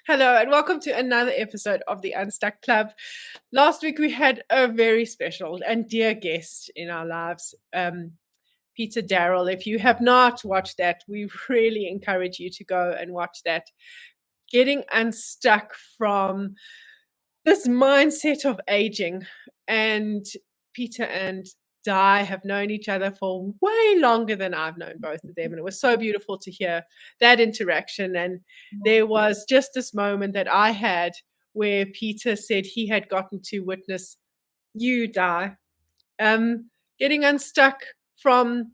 Hello, and welcome to another episode of the Unstuck Club. Last week, we had a very special and dear guest in our lives, Peter Darrell. If you have not watched that, we really encourage you to go and watch that. Getting unstuck from this mindset of aging. And Peter and Di have known each other for way longer than I've known both of them. And it was so beautiful to hear that interaction. And there was just this moment that I had where Peter said he had gotten to witness you, Di, getting unstuck from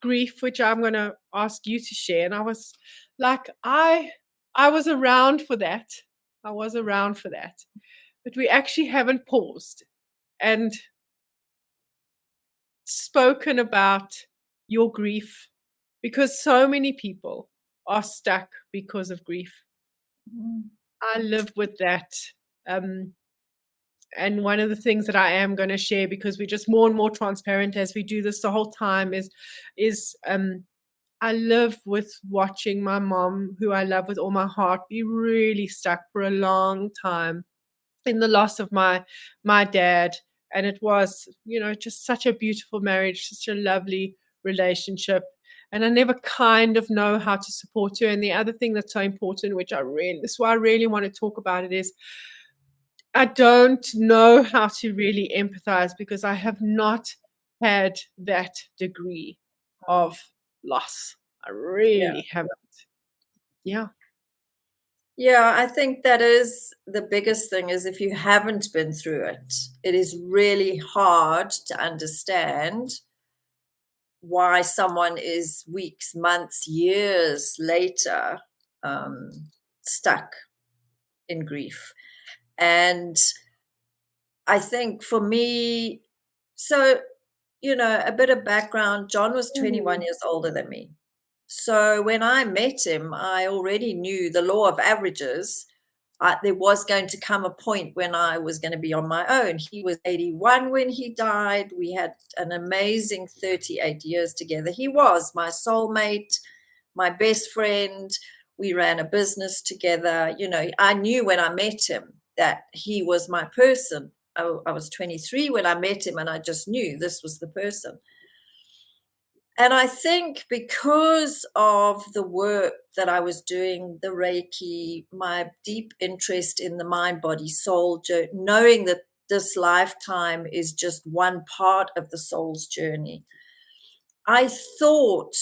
grief, which I'm going to ask you to share. And I was like, I was around for that. I was around for that. But we actually haven't paused and spoken about your grief, because so many people are stuck because of grief. I live with that. And one of the things that I am going to share, because we're just more and more transparent as we do this the whole time, is I live with watching my mom, who I love with all my heart, be really stuck for a long time in the loss of my dad. And it was, just such a beautiful marriage, such a lovely relationship. And I never kind of know how to support her. And the other thing that's so important, this is why I really want to talk about it, is I don't know how to really empathize, because I have not had that degree of loss. I really haven't. Yeah. Yeah, I think that is the biggest thing, is if you haven't been through it, it is really hard to understand why someone is weeks, months, years later stuck in grief. And I think for me, so, a bit of background, John was 21 years older than me. So when I met him, I already knew the law of averages. There was going to come a point when I was going to be on my own. He was 81 when he died. We had an amazing 38 years together. He was my soulmate, my best friend. We ran a business together. I knew when I met him that he was my person. I was 23 when I met him, and I just knew this was the person. And I think because of the work that I was doing, the Reiki, my deep interest in the mind, body, soul, knowing that this lifetime is just one part of the soul's journey, I thought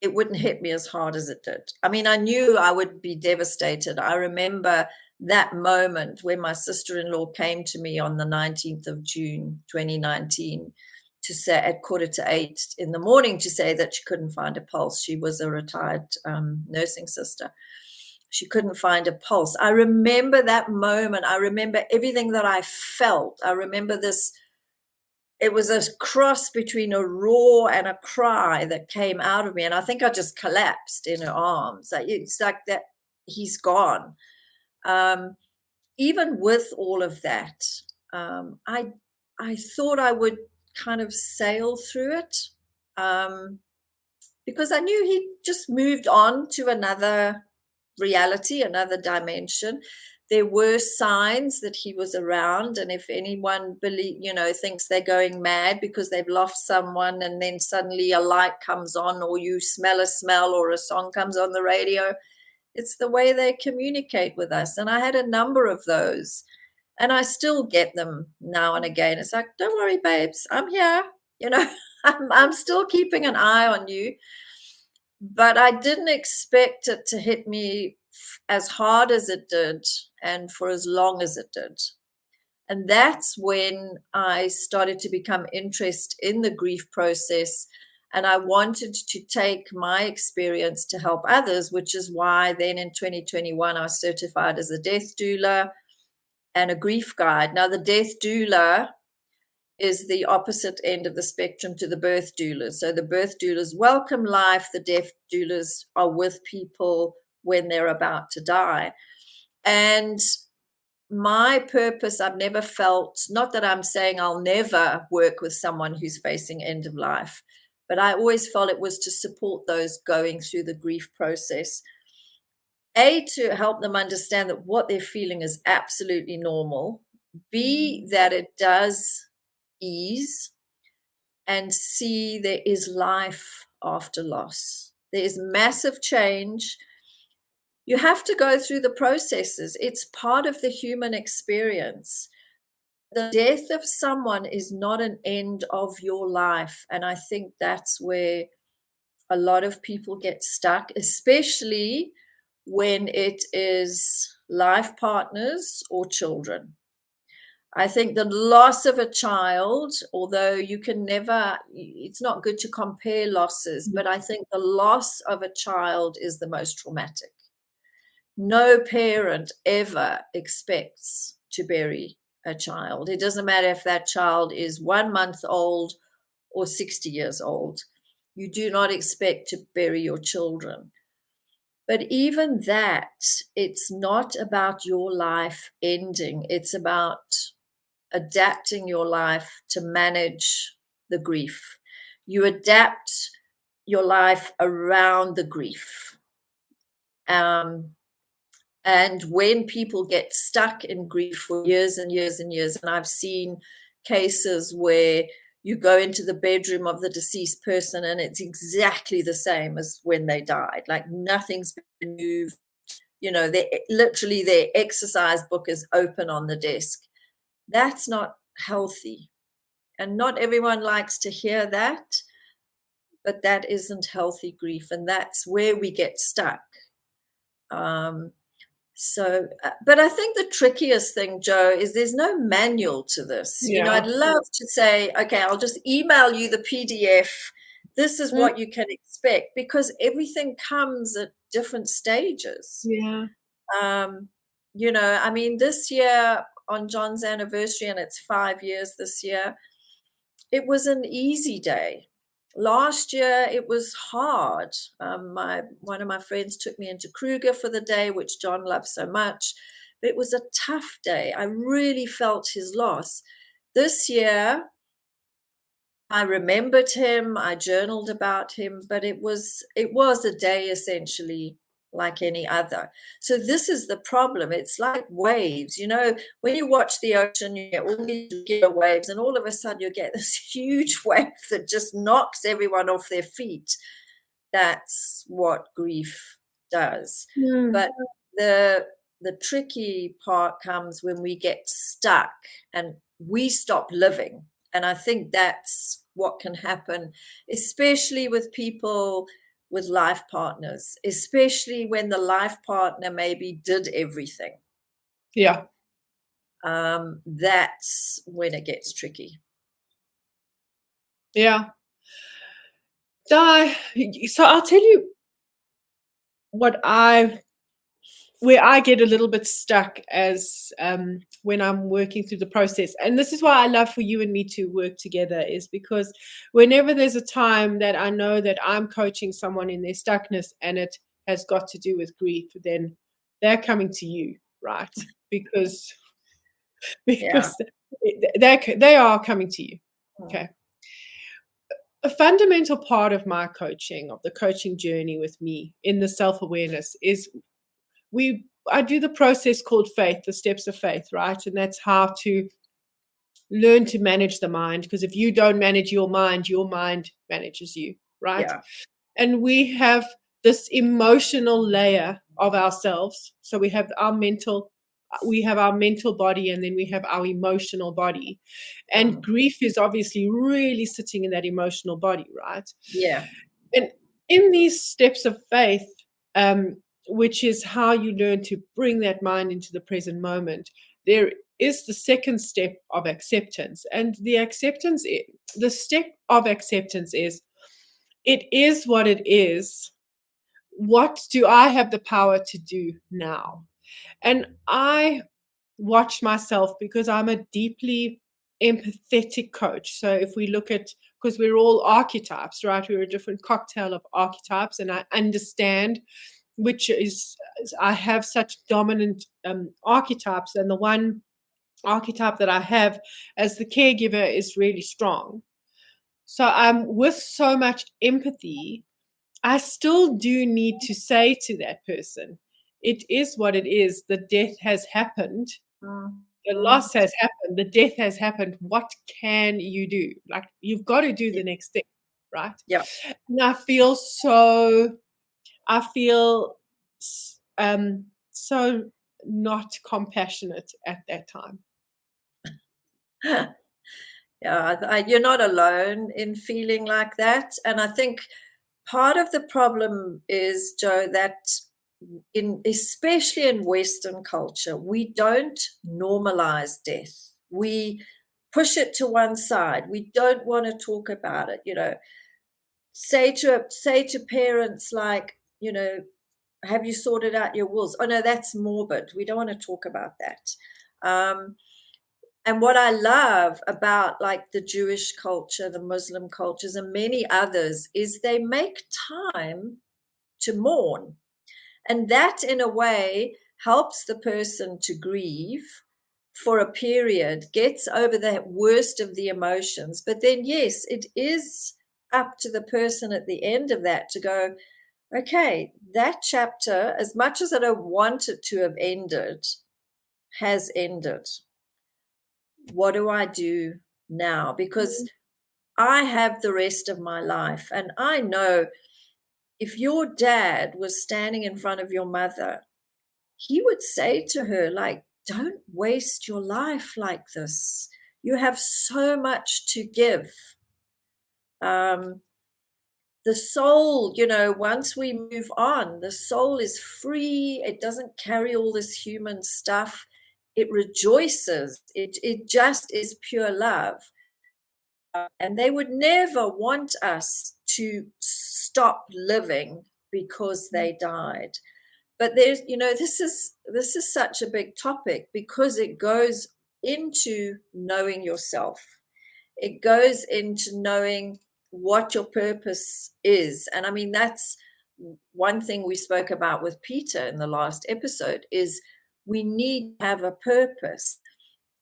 it wouldn't hit me as hard as it did. I mean, I knew I would be devastated. I remember that moment when my sister-in-law came to me on the 19th of June, 2019, to say at 7:45 in the morning to say that she couldn't find a pulse. She was a retired nursing sister. She couldn't find a pulse. I remember that moment. I remember everything that I felt. I remember this. It was a cross between a roar and a cry that came out of me. And I think I just collapsed in her arms. It's like that he's gone. Even with all of that, I thought I would kind of sail through it, because I knew he just moved on to another reality, another dimension. There were signs that he was around, and if anyone thinks they're going mad because they've lost someone, and then suddenly a light comes on, or you smell a smell, or a song comes on the radio, it's the way they communicate with us. And I had a number of those. And I still get them now and again. It's like, don't worry, babes, I'm here. I'm still keeping an eye on you. But I didn't expect it to hit me as hard as it did and for as long as it did. And that's when I started to become interested in the grief process. And I wanted to take my experience to help others, which is why then in 2021, I was certified as a death doula and a grief guide. Now, the death doula is the opposite end of the spectrum to the birth doulas. So the birth doulas welcome life. The death doulas are with people when they're about to die. And my purpose, I've never felt, not that I'm saying I'll never work with someone who's facing end of life, but I always felt it was to support those going through the grief process. A, to help them understand that what they're feeling is absolutely normal. B, that it does ease. And C, there is life after loss. There is massive change. You have to go through the processes. It's part of the human experience. The death of someone is not an end of your life. And I think that's where a lot of people get stuck, especially when it is life partners or children. I think the loss of a child, although you can never, it's not good to compare losses, but I think the loss of a child is the most traumatic. No parent ever expects to bury a child. It doesn't matter if that child is 1 month old or 60 years old. You do not expect to bury your children. But even that, it's not about your life ending. It's about adapting your life to manage the grief. You adapt your life around the grief. And when people get stuck in grief for years and years and years, and I've seen cases where you go into the bedroom of the deceased person and it's exactly the same as when they died, like nothing's been moved. You know, literally their exercise book is open on the desk. That's not healthy. And not everyone likes to hear that, but that isn't healthy grief. And that's where we get stuck. But I think the trickiest thing, Joe, is there's no manual to this. You know, Yeah. I'd love to say, okay, I'll just email you the PDF. This is what you can expect, because everything comes at different stages. Yeah. You know, I mean, this year on John's anniversary, and it's 5 years this year, it was an easy day. Last year, it was hard. One of my friends took me into Kruger for the day, which John loves so much. But it was a tough day. I really felt his loss. This year, I remembered him. I journaled about him, but it was a day essentially like any other. So this is the problem. It's like waves. You know, when you watch the ocean, you get all these waves, and all of a sudden you get this huge wave that just knocks everyone off their feet. That's what grief does. But the tricky part comes when we get stuck and we stop living. And I think that's what can happen, especially with people with life partners, especially when the life partner maybe did everything. Yeah. That's when it gets tricky. Yeah. So I'll tell you where I get a little bit stuck as when I'm working through the process. And this is why I love for you and me to work together, is because whenever there's a time that I know that I'm coaching someone in their stuckness and it has got to do with grief, then they're coming to you, right? Because Yeah. they are coming to you. Okay. A fundamental part of my coaching, of the coaching journey with me in the self-awareness, is I do the process called faith, the steps of faith, right? And that's how to learn to manage the mind, because if you don't manage your mind manages you, right? Yeah. And we have this emotional layer of ourselves. So we have our mental body, and then we have our emotional body. And grief is obviously really sitting in that emotional body, right? Yeah. And in these steps of faith, which is how you learn to bring that mind into the present moment, there is the second step of acceptance. And the step of acceptance is, it is what it is. What do I have the power to do now? And I watch myself, because I'm a deeply empathetic coach. So if we look at, because we're all archetypes, right? We're a different cocktail of archetypes, and I understand which is, I have such dominant archetypes, and the one archetype that I have as the caregiver is really strong. So I'm with so much empathy, I still do need to say to that person, it is what it is. The death has happened. Mm, The mm, loss has happened. The death has happened. What can you do? Like, you've got to do yeah, the next thing, right? yeah. And I feel so not compassionate at that time. Yeah, you're not alone in feeling like that. And I think part of the problem is, Joe, that especially in Western culture, we don't normalize death. We push it to one side. We don't want to talk about it. Say to parents like, have you sorted out your wills? Oh no, that's morbid. We don't want to talk about that. And what I love about like the Jewish culture, the Muslim cultures, and many others is they make time to mourn. And that, in a way, helps the person to grieve for a period, gets over the worst of the emotions. But then, yes, it is up to the person at the end of that to go, okay, that chapter, as much as I don't want it to have ended, has ended. What do I do now? Because I have the rest of my life. And I know if your dad was standing in front of your mother, he would say to her, like, don't waste your life like this. You have so much to give. Um, the soul, once we move on, the soul is free. It doesn't carry all this human stuff. It rejoices. It just is pure love. And they would never want us to stop living because they died. But this is such a big topic because it goes into knowing yourself. It goes into knowing what your purpose is. And I mean, that's one thing we spoke about with Peter in the last episode is we need to have a purpose.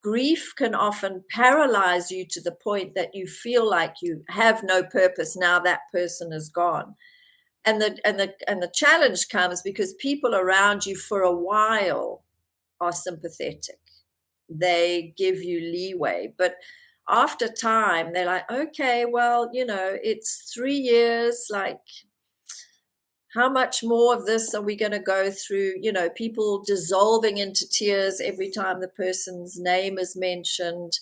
Grief can often paralyze you to the point that you feel like you have no purpose now that person is gone. And the challenge comes because people around you for a while are sympathetic. They give you leeway, but after time they're like, okay, well, it's 3 years, like how much more of this are we going to go through? People dissolving into tears every time the person's name is mentioned,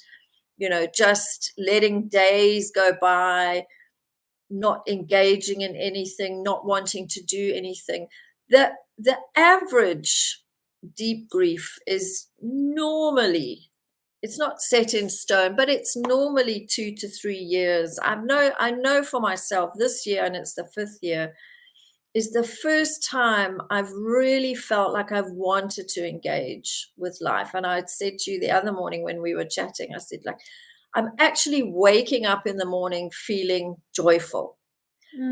just letting days go by, not engaging in anything, not wanting to do anything. The average deep grief is normally, it's not set in stone, but it's normally 2 to 3 years. I know for myself this year, and it's the 5th year, is the first time I've really felt like I've wanted to engage with life. And I'd said to you the other morning when we were chatting, I said, like, I'm actually waking up in the morning feeling joyful.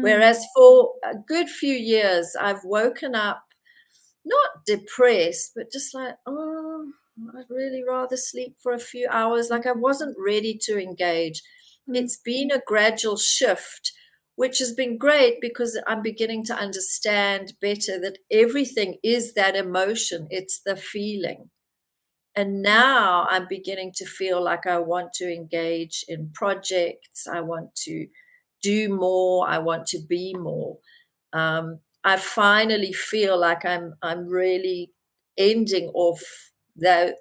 Whereas for a good few years, I've woken up not depressed, but just like, oh, I'd really rather sleep for a few hours. Like I wasn't ready to engage. It's been a gradual shift, which has been great because I'm beginning to understand better that everything is that emotion, it's the feeling. And now I'm beginning to feel like I want to engage in projects. I want to do more. I want to be more. I finally feel like I'm really ending off that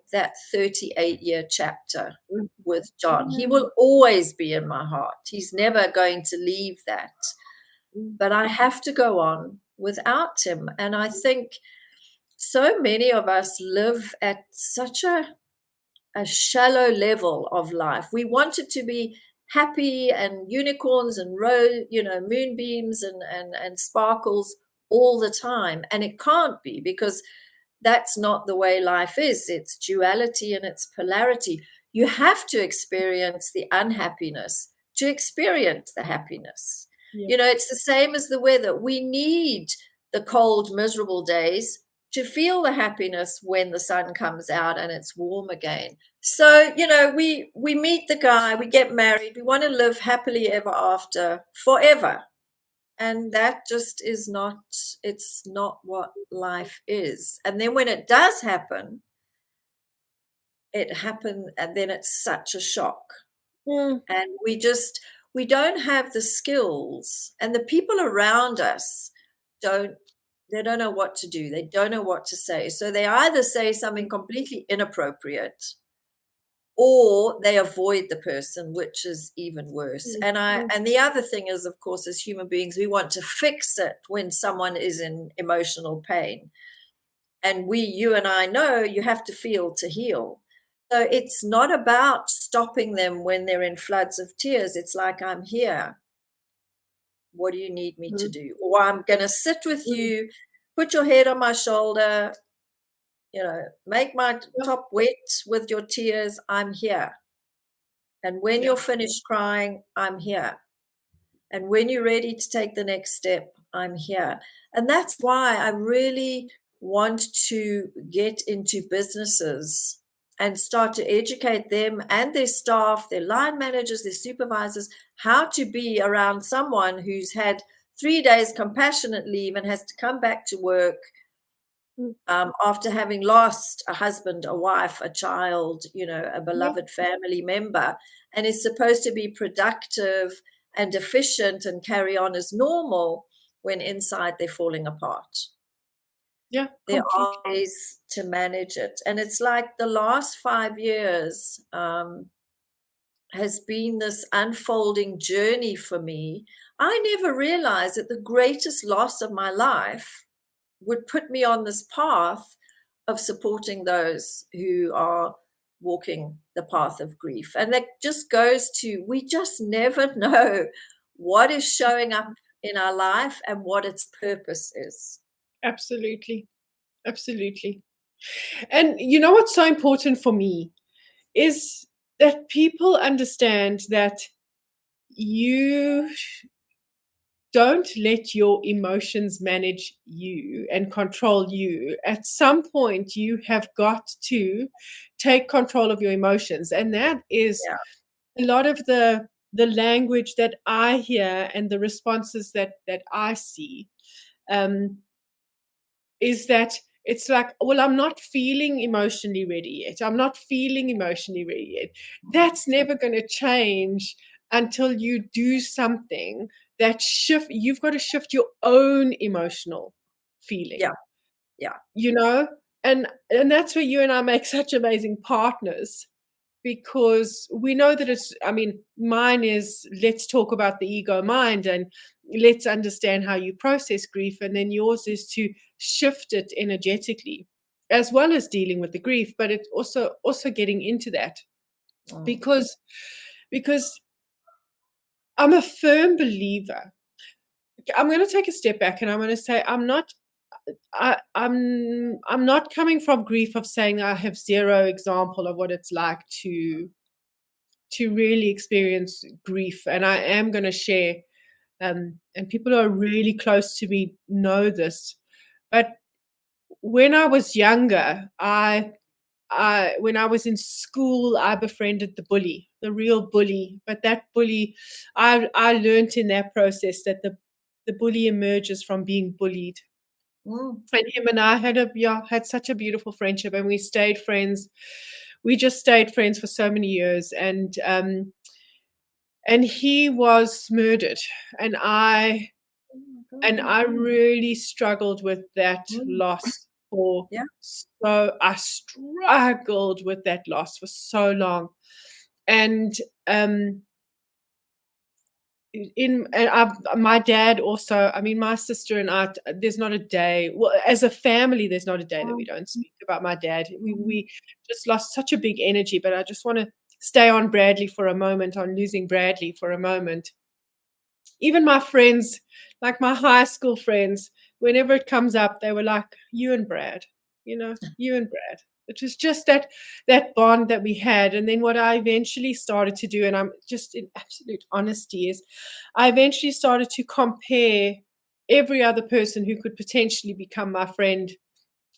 38-year chapter with John. He will always be in my heart. He's never going to leave that. But I have to go on without him. And I think so many of us live at such a shallow level of life. We want it to be happy and unicorns and moonbeams and sparkles all the time. And it can't be because that's not the way life is. It's duality and it's polarity. You have to experience the unhappiness to experience the happiness. Yeah. It's the same as the weather. We need the cold, miserable days to feel the happiness when the sun comes out and it's warm again. So, we meet the guy, we get married, we want to live happily ever after, forever. And that just is not, it's not what life is. And then when it does happen, it happened, and then it's such a shock. Mm, And we don't have the skills, and the people around us don't, they don't know what to do. They don't know what to say. So they either say something completely inappropriate or they avoid the person, which is even worse. mm, And mm. the other thing is, of course, as human beings, we want to fix it when someone is in emotional pain. And you and I know you have to feel to heal. So it's not about stopping them when they're in floods of tears. It's like, I'm here. What do you need me to Mm, do? Or I'm going to sit with mm. you, put your head on my shoulder, make my Yeah, top wet with your tears. I'm here. And when yeah, you're finished crying, I'm here. And when you're ready to take the next step, I'm here. And that's why I really want to get into businesses and start to educate them and their staff, their line managers, their supervisors, how to be around someone who's had 3 days compassionate leave and has to come back to work mm, after having lost a husband, a wife, a child, a yeah, beloved family member, and is supposed to be productive and efficient and carry on as normal when inside they're falling apart. yeah, There completely. are ways to manage it. And it's like the last 5 years has been this unfolding journey for me. I never realized that the greatest loss of my life would put me on this path of supporting those who are walking the path of grief. And that just goes to, we just never know what is showing up in our life and what its purpose is. Absolutely. Absolutely. And you know what's so important for me is that people understand that you don't let your emotions manage you and control you. At some point, you have got to take control of your emotions. And that is Yeah, a lot of the language that I hear and the responses that I see. Um, is that it's like, well, I'm not feeling emotionally ready yet. I'm not feeling emotionally ready yet. That's never going to change until you do something that shift. You've got to shift your own emotional yeah, feeling, yeah, you know? And that's where you and I make such amazing partners because we know that it's, I mean, mine is let's talk about the ego mind and let's understand how you process grief. And then yours is to shift it energetically as well as dealing with the grief, but it's also getting into that mm, because because I'm a firm believer. I'm going to take a step back and I'm going to say I'm not coming from grief of saying I have zero example of what it's like to really experience grief. And I am going to share, and people who are really close to me know this. But when I was younger, when I was in school, I befriended the bully, the real bully. But that bully, I learned in that process that the bully emerges from being bullied. mm, And him and I had such a beautiful friendship, and we stayed friends. We just stayed friends for so many years, and he was murdered, and i oh my and God. I really struggled with that Mm, loss for yeah. so I struggled with that loss for so long. And um my dad also, I mean, my sister and I, there's not a day, well, as a family, there's not a day that we Mm, don't speak about my dad. we mm, we just lost such a big energy, but I just want to stay on Bradley for a moment, on losing Bradley for a moment. Even my friends, like my high school friends, whenever it comes up, they were like, "You and Brad, you and Brad." It was just that bond that we had. And then what I eventually started to do, and I'm just in absolute honesty, is I eventually started to compare every other person who could potentially become my friend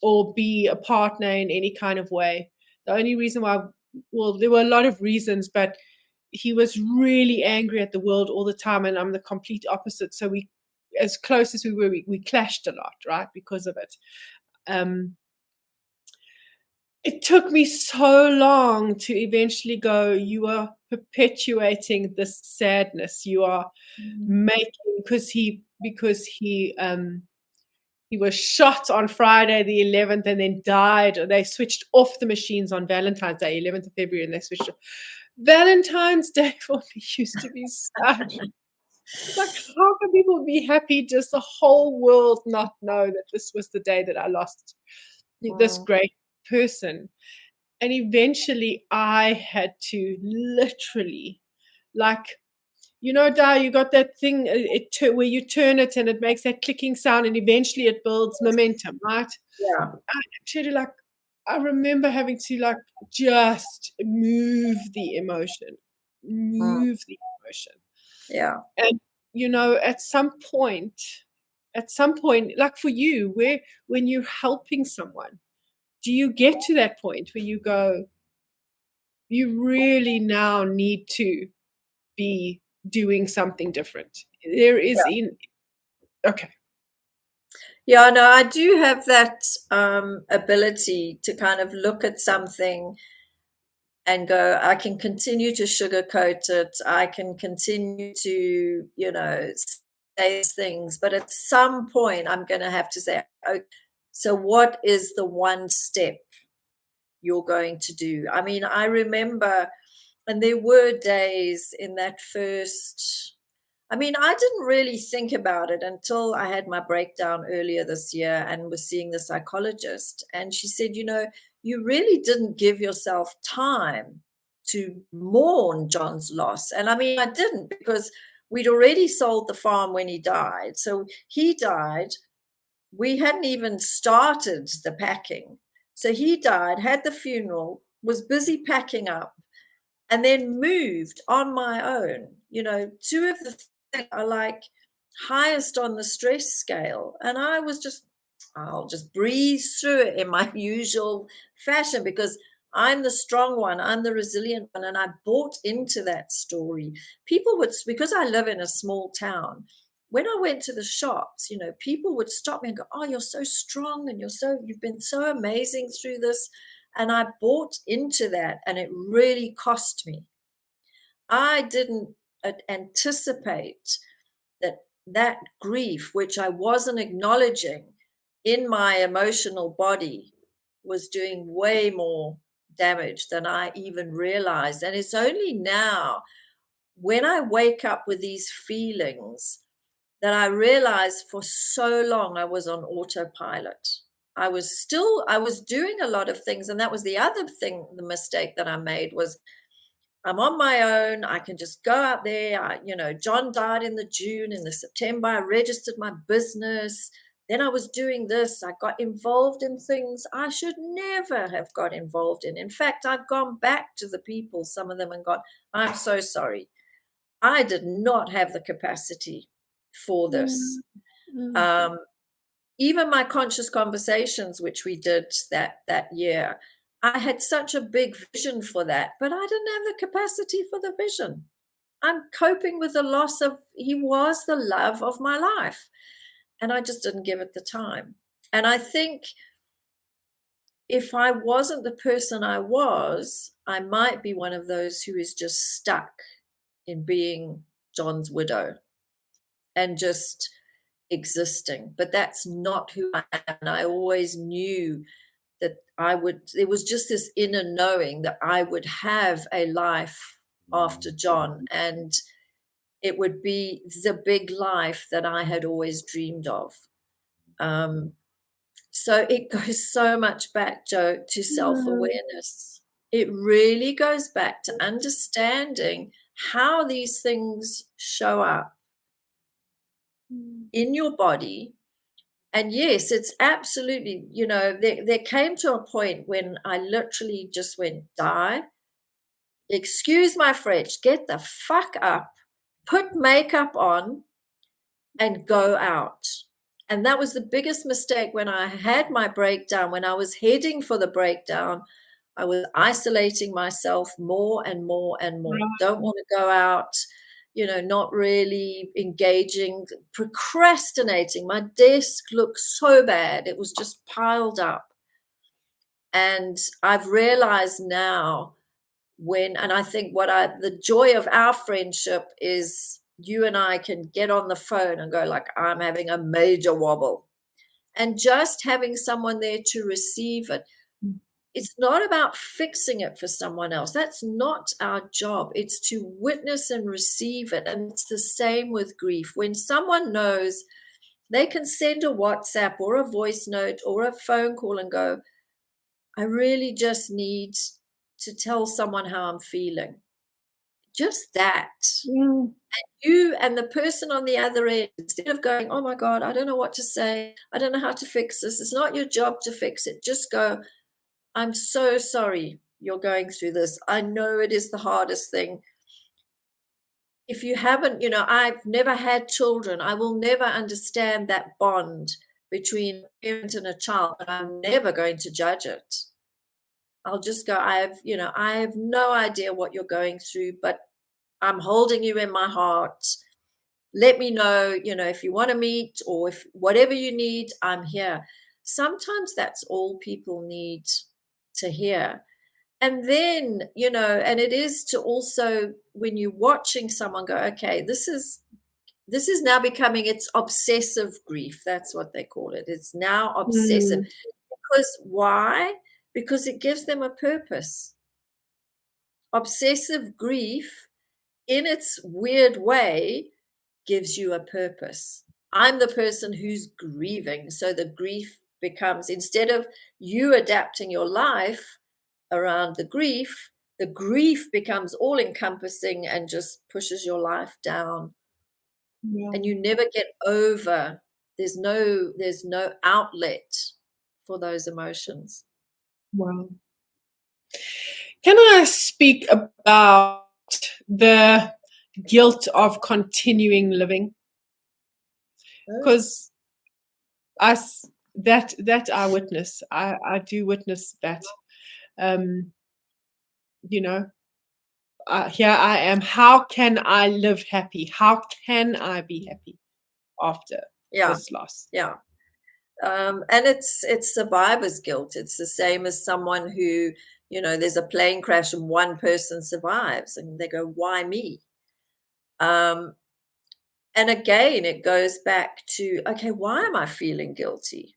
or be a partner in any kind of way. The only reason why, well, there were a lot of reasons, but he was really angry at the world all the time, and I'm the complete opposite. So as close as we were, we clashed a lot, right, because of it. It took me so long to eventually go, you are perpetuating this sadness. You are making, he was shot on Friday the 11th and then died. They switched off the machines on Valentine's Day, 11th of February, and they switched off. Valentine's Day for me used to be such. It's like, how can people be happy? Does the whole world not know that this was the day that I lost this great person? And eventually I had to literally, like, you know, Di, you got that thing where you turn it and it makes that clicking sound and eventually it builds momentum, right? Yeah. I actually, like, I remember having to, like, just move the emotion. Yeah. And, you know, at some point, like for you, when you're helping someone, do you get to that point where you go, you really now need to be doing something different? There is okay. Yeah, no, I do have that ability to kind of look at something and go, I can continue to sugarcoat it. I can continue to, say things, but at some point I'm going to have to say, okay, so what is the one step you're going to do? I mean, I remember, and there were days in that first, I mean, I didn't really think about it until I had my breakdown earlier this year and was seeing the psychologist. And she said, you really didn't give yourself time to mourn John's loss. And I mean, I didn't, because we'd already sold the farm when he died. So he died. We hadn't even started the packing. So he died, had the funeral, was busy packing up, and then moved on my own. Two of the things are like highest on the stress scale. And I was I'll just breeze through it in my usual fashion, because I'm the strong one, I'm the resilient one. And I bought into that story. People would, because I live in a small town, when I went to the shops, people would stop me and go, oh, you're so strong and you've been so amazing through this. And I bought into that, and it really cost me. I didn't anticipate that grief, which I wasn't acknowledging in my emotional body, was doing way more damage than I even realized. And it's only now, when I wake up with these feelings, that I realized for so long I was on autopilot. I was doing a lot of things. And that was the other thing, the mistake that I made was, I'm on my own. I can just go out there. John died in the June. In the September, I registered my business. Then I was doing this. I got involved in things I should never have got involved in. In fact, I've gone back to the people, some of them, and gone, I'm so sorry. I did not have the capacity for this. Even my conscious conversations, which we did that year, I had such a big vision for that, but I didn't have the capacity for the vision. I'm coping with the loss of, he was the love of my life, and I just didn't give it the time. And I think if I wasn't the person I was, I might be one of those who is just stuck in being John's widow and just existing. But that's not who I am. And I always knew that it was just this inner knowing that I would have a life after John, and it would be the big life that I had always dreamed of. So it goes so much back, Jo, to self-awareness. It really goes back to understanding how these things show up in your body. And yes, it's absolutely, there came to a point when I literally just went, Di, excuse my French, get the fuck up, put makeup on, and go out. And that was the biggest mistake when I had my breakdown. When I was heading for the breakdown, I was isolating myself more and more and more. Don't want to go out. not really engaging, procrastinating. My desk looked so bad. It was just piled up. And I've realized now and I think the joy of our friendship is you and I can get on the phone and go like, I'm having a major wobble. And just having someone there to receive it. It's not about fixing it for someone else. That's not our job. It's to witness and receive it. And it's the same with grief. When someone knows, they can send a WhatsApp or a voice note or a phone call and go, I really just need to tell someone how I'm feeling. Just that. Mm. You and the person on the other end, instead of going, oh my God, I don't know what to say. I don't know how to fix this. It's not your job to fix it. Just go, I'm so sorry you're going through this. I know it is the hardest thing. If you haven't, I've never had children. I will never understand that bond between a parent and a child, and I'm never going to judge it. I'll just go, I have no idea what you're going through, but I'm holding you in my heart. Let me know, if you want to meet or if whatever you need, I'm here. Sometimes that's all people need to hear. And then, and it is to also, when you're watching someone go, okay, this is now becoming, it's obsessive grief. That's what they call it. It's now obsessive. Mm. Because why? Because it gives them a purpose. Obsessive grief, in its weird way, gives you a purpose. I'm the person who's grieving. So the grief becomes, instead of you adapting your life around the grief becomes all encompassing and just pushes your life down. Yeah. And you never get over. There's no outlet for those emotions. Wow. Can I speak about the guilt of continuing living? Because that I witness. I do witness that. Um, you know, here I am. How can I live happy? How can I be happy after Yeah, this loss? yeah. And it's survivor's guilt. It's the same as someone who, there's a plane crash and one person survives, and they go, "Why me?" And again, it goes back to, okay, why am I feeling guilty?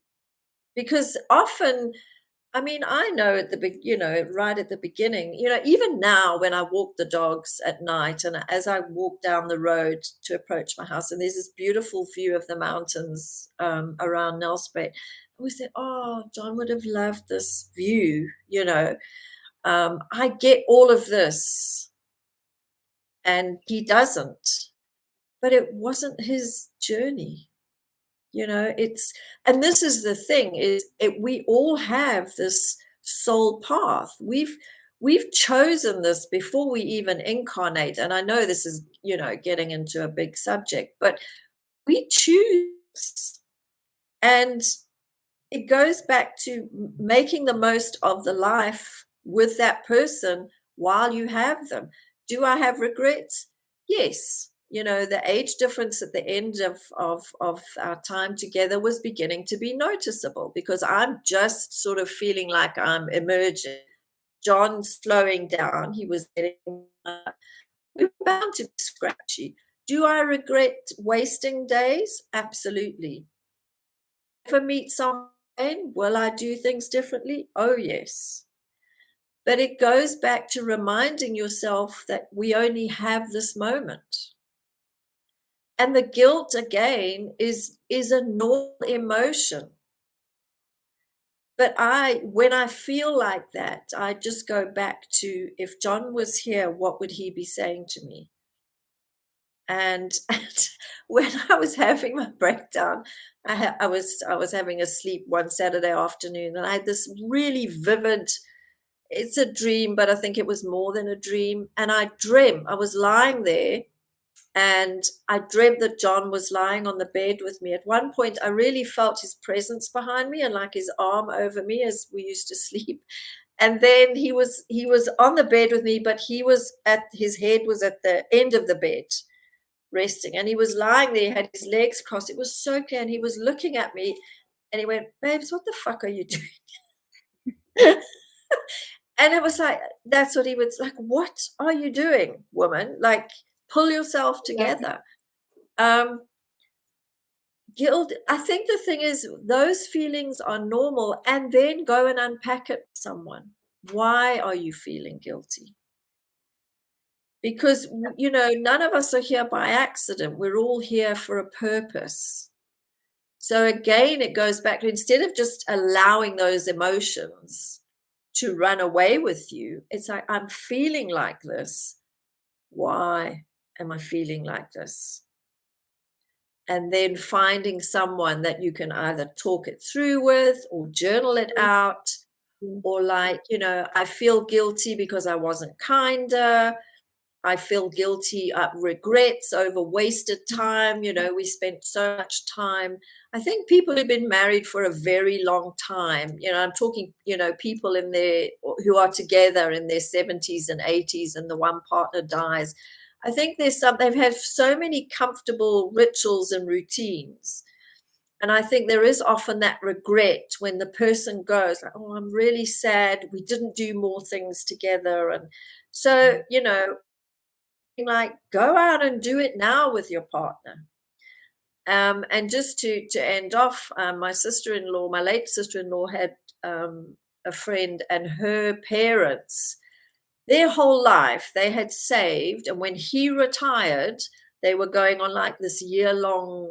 Because often, I mean, I know right at the beginning, even now when I walk the dogs at night and as I walk down the road to approach my house, and there's this beautiful view of the mountains around Nelspruit, I always think, oh, John would have loved this view, I get all of this and he doesn't, but it wasn't his journey. And this is the thing we all have this soul path. We've chosen this before we even incarnate. And I know this is, getting into a big subject, but we choose. And it goes back to making the most of the life with that person while you have them. Do I have regrets? Yes. The age difference at the end of our time together was beginning to be noticeable because I'm just sort of feeling like I'm emerging. John slowing down. He was getting, we were bound to be scratchy. Do I regret wasting days? Absolutely. If I meet someone, will I do things differently? Oh, yes. But it goes back to reminding yourself that we only have this moment. And the guilt, again, is a normal emotion. But when I feel like that, I just go back to, if John was here, what would he be saying to me? And when I was having my breakdown, I was having a sleep one Saturday afternoon, and I had this really vivid. It's a dream, but I think it was more than a dream. And I was lying there, and I dreamt that John was lying on the bed with me. At one point, I really felt his presence behind me and like his arm over me as we used to sleep. And then he was on the bed with me, but his head was at the end of the bed. resting. And he was lying there, had his legs crossed. It was so clear. And he was looking at me and he went, "Babes, what the fuck are you doing?" And it was like, that's what he was like, "What are you doing, woman? Like, pull yourself Yeah. together." Guilt, I think the thing is, those feelings are normal, and then go and unpack it with someone. Why are you feeling guilty? Because, none of us are here by accident. We're all here for a purpose. So again, it goes back to, instead of just allowing those emotions to run away with you, it's like, I'm feeling like this. Why am I feeling like this? And then finding someone that you can either talk it through with or journal it out, or like, I feel guilty because I wasn't kinder. I feel guilty, regrets over wasted time. We spent so much time. I think people who've been married for a very long time, I'm talking, people who are together in their 70s and 80s, and the one partner dies. I think they've had so many comfortable rituals and routines. And I think there is often that regret when the person goes, like, "Oh, I'm really sad. We didn't do more things together." And so, like, go out and do it now with your partner. And just to end off, my late sister-in-law, had a friend, and her parents, their whole life they had saved, and when he retired, they were going on like this year-long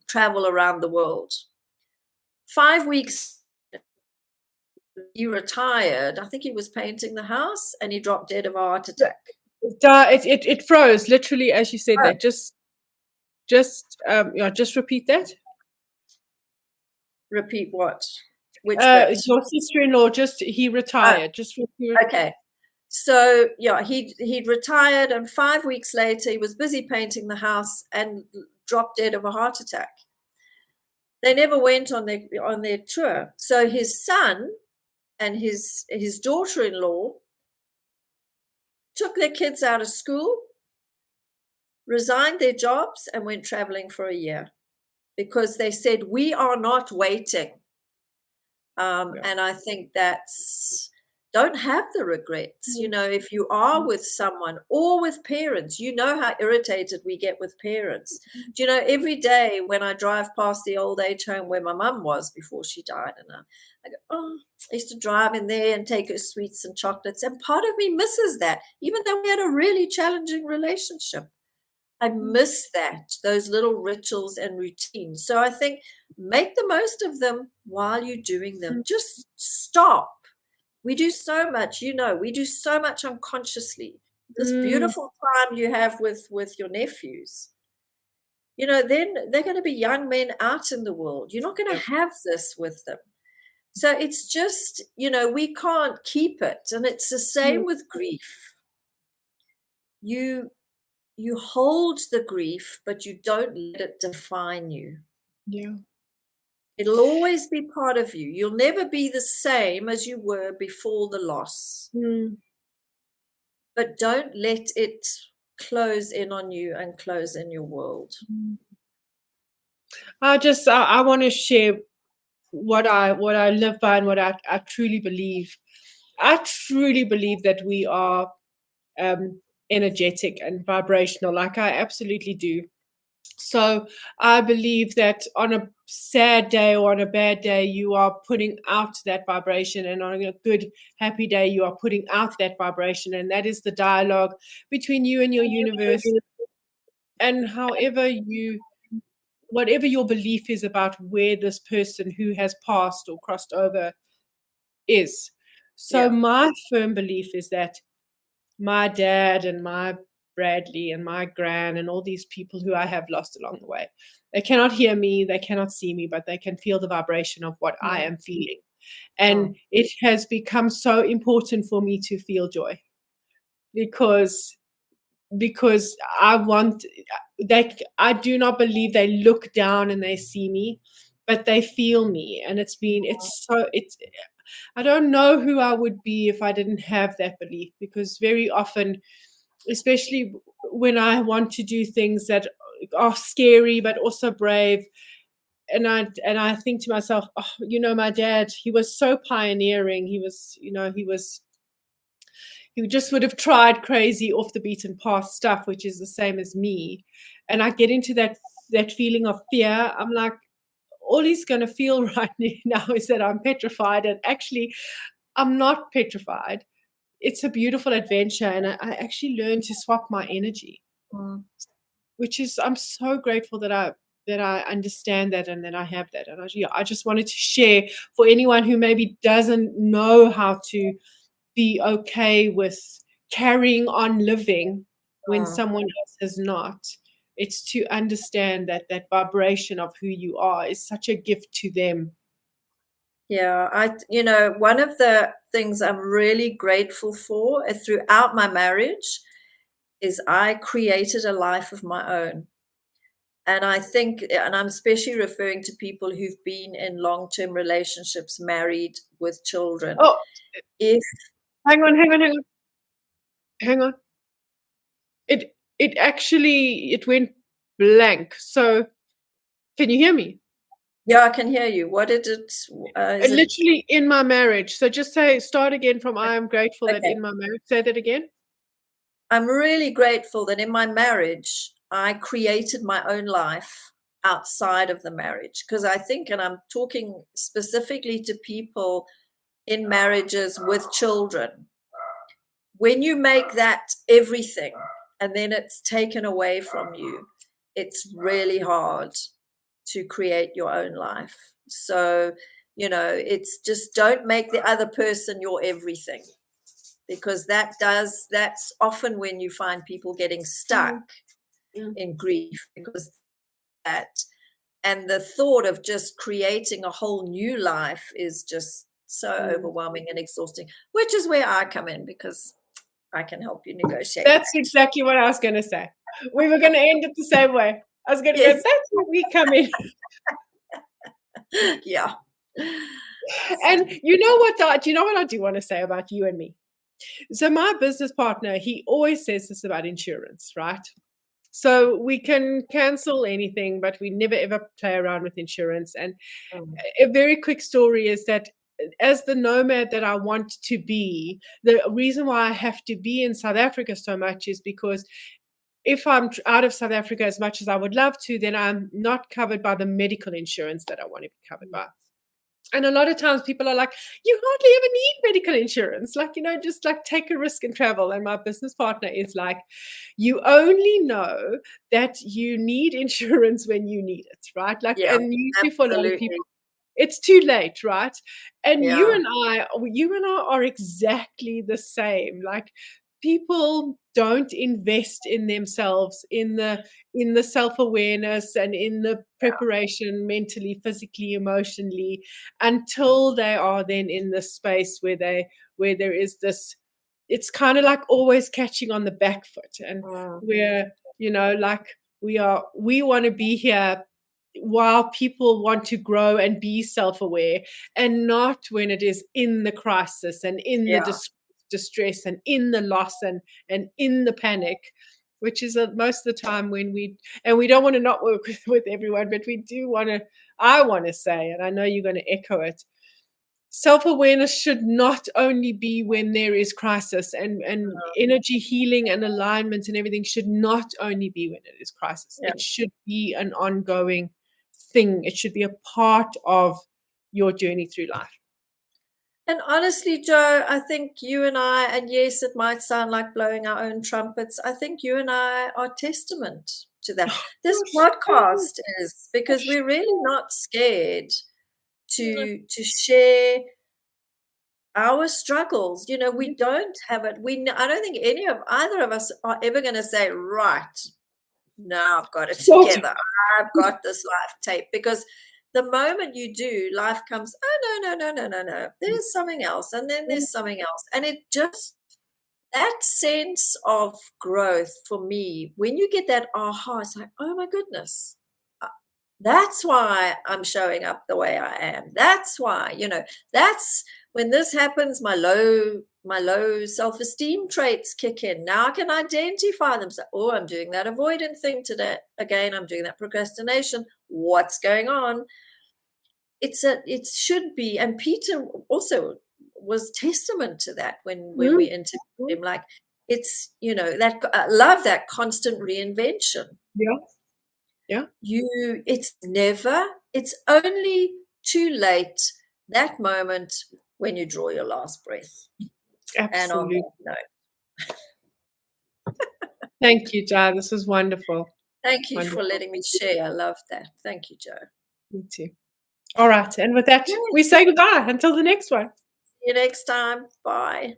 travel around the world. 5 weeks he retired, I think he was painting the house, and he dropped dead of a heart attack. It froze literally as you said that. Just repeat that. Repeat what? Which bit? Your sister-in-law he retired. Just repeat. Okay. So yeah, he'd retired, and 5 weeks later he was busy painting the house and dropped dead of a heart attack. They never went on their tour. So his son and his daughter-in-law took their kids out of school, resigned their jobs, and went traveling for a year, because they said, "We are not waiting." And I think don't have the regrets. If you are with someone or with parents, how irritated we get with parents. Every day when I drive past the old age home where my mum was before she died, and I go, "Oh," I used to drive in there and take her sweets and chocolates. And part of me misses that, even though we had a really challenging relationship. I miss those little rituals and routines. So I think make the most of them while you're doing them. Just stop. We do so much, we do so much unconsciously. This beautiful time you have with your nephews, then they're going to be young men out in the world. You're not going to have this with them. So it's just, we can't keep it. And it's the same with grief. You hold the grief, but you don't let it define you. Yeah. It'll always be part of you. You'll never be the same as you were before the loss. But don't let it close in on you and close in your world. I want to share what I live by and what I truly believe. I truly believe that we are energetic and vibrational. Like, I absolutely do. So I believe that on a sad day or on a bad day, you are putting out that vibration, and on a good, happy day, you are putting out that vibration, and that is the dialogue between you and your universe. And whatever your belief is about where this person who has passed or crossed over is. So my firm belief is that my dad and my Bradley and my gran and all these people who I have lost along the way, they cannot hear me, they cannot see me, but they can feel the vibration of what I am feeling. And it has become so important for me to feel joy, because I do not believe they look down and they see me, but they feel me. And I don't know who I would be if I didn't have that belief, because very often, especially when I want to do things that are scary but also brave. And I think to myself, oh, my dad, he was so pioneering. He just would have tried crazy off the beaten path stuff, which is the same as me. And I get into that feeling of fear. I'm like, all he's going to feel right now is that I'm petrified. And actually, I'm not petrified. It's a beautiful adventure. And I actually learned to swap my energy, which is, I'm so grateful that I understand that and that I have that. And I just wanted to share for anyone who maybe doesn't know how to be okay with carrying on living when someone else has not. It's to understand that vibration of who you are is such a gift to them. Yeah, one of the things I'm really grateful for throughout my marriage is I created a life of my own. And I think, and I'm especially referring to people who've been in long-term relationships, married with children. Oh, If hang on. It went blank. So can you hear me? Yeah, I can hear you. What did it? Is it Literally in my marriage. So just start again from I am grateful that okay? in my marriage. Say that again. I'm really grateful that in my marriage, I created my own life outside of the marriage. Because I think, and I'm talking specifically to people in marriages with children, when you make that everything and then it's taken away from you, it's really hard to create your own life. So, it's just don't make the other person your everything, because that's often when you find people getting stuck in grief, because that, and the thought of just creating a whole new life is just so overwhelming and exhausting, which is where I come in, because I can help you negotiate That's that. exactly what I was going to say. We were going to end it the same way. I was going to go, Yes. that's where we come in. Yeah. And you know what? Do you know what I do want to say about you and me? So my business partner, he always says this about insurance, right? So we can cancel anything, but we never ever play around with insurance. And a very quick story is that as the nomad that I want to be, the reason why I have to be in South Africa so much is because if I'm out of South Africa as much as I would love to, then I'm not covered by the medical insurance that I want to be covered by. And a lot of times people are like, you hardly ever need medical insurance. Like, just like take a risk and travel. And my business partner is like, you only know that you need insurance when you need it, right? Like, Yeah, and usually for a lot of absolutely. people, it's too late, right? And you Yeah. and I are exactly the same. Like, people don't invest in themselves, in the self-awareness and in the preparation mentally, physically, emotionally, until they are then in this space where there is this, it's kind of like always catching on the back foot. And we're, like, we want to be here while people want to grow and be self-aware, and not when it is in the crisis and in the Yeah. distress and in the loss and in the panic, which is most of the time when we don't want to not work with everyone, but we do want to. I want to say, and I know you're going to echo it, self-awareness should not only be when there is crisis, and energy healing and alignment and everything should not only be when it is crisis. Yeah. It should be an ongoing thing. It should be a part of your journey through life. And honestly, Joe, I think you and I, and yes, it might sound like blowing our own trumpets, I think you and I are testament to that. This podcast is, because we're really not scared to share our struggles. We don't have it. I don't think either of us are ever going to say, right, now I've got it together. I've got this life tape. Because the moment you do, life comes, oh, no. There's something else. And then there's something else. And it just, that sense of growth for me, when you get that aha, it's like, oh my goodness, that's why I'm showing up the way I am. That's why, that's when this happens, my low self-esteem traits kick in. Now I can identify them. So, oh, I'm doing that avoidant thing today. Again, I'm doing that procrastination. What's going on? It should be, and Peter also was testament to that when we interviewed him. Like, it's, that I love that constant reinvention. Yeah. It's only too late, that moment when you draw your last breath. Absolutely. And on that note, thank you, Jo. This was wonderful. Thank you for letting me share. I love that. Thank you, Jo. Me too. All right. And with that, we say goodbye until the next one. See you next time. Bye.